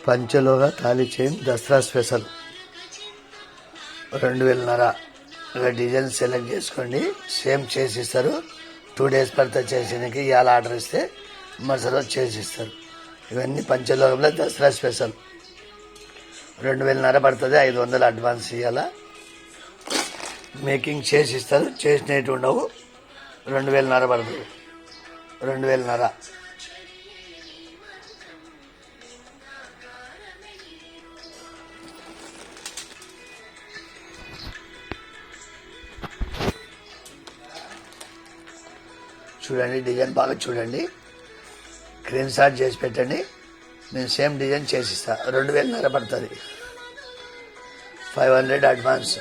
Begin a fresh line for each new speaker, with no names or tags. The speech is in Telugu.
పంచలోగా తాళి చైన్ దసరా స్పెషల్ 2000 ఇలా డిజైన్ సెలెక్ట్ చేసుకోండి. సేమ్ చేసిస్తారు. 2 days పడితే చేసేందుకు ఇవాళ ఆర్డర్ ఇస్తే మరుసటి రోజు చేసిస్తారు. ఇవన్నీ పంచలోకంలో దసరా స్పెషల్ 2000 పడుతుంది. 500 అడ్వాన్స్ ఇవ్వాలా. మేకింగ్ చేసిస్తారు. చేసినట్టు ఉండవు. 2000 పడుతుంది. 2000. చూడండి, డిజైన్ బాగా చూడండి. స్క్రీన్ షాట్ చేసి పెట్టండి. నేను సేమ్ డిజైన్ చేసిస్తా. 2000 పడుతుంది. 500 అడ్వాన్స్.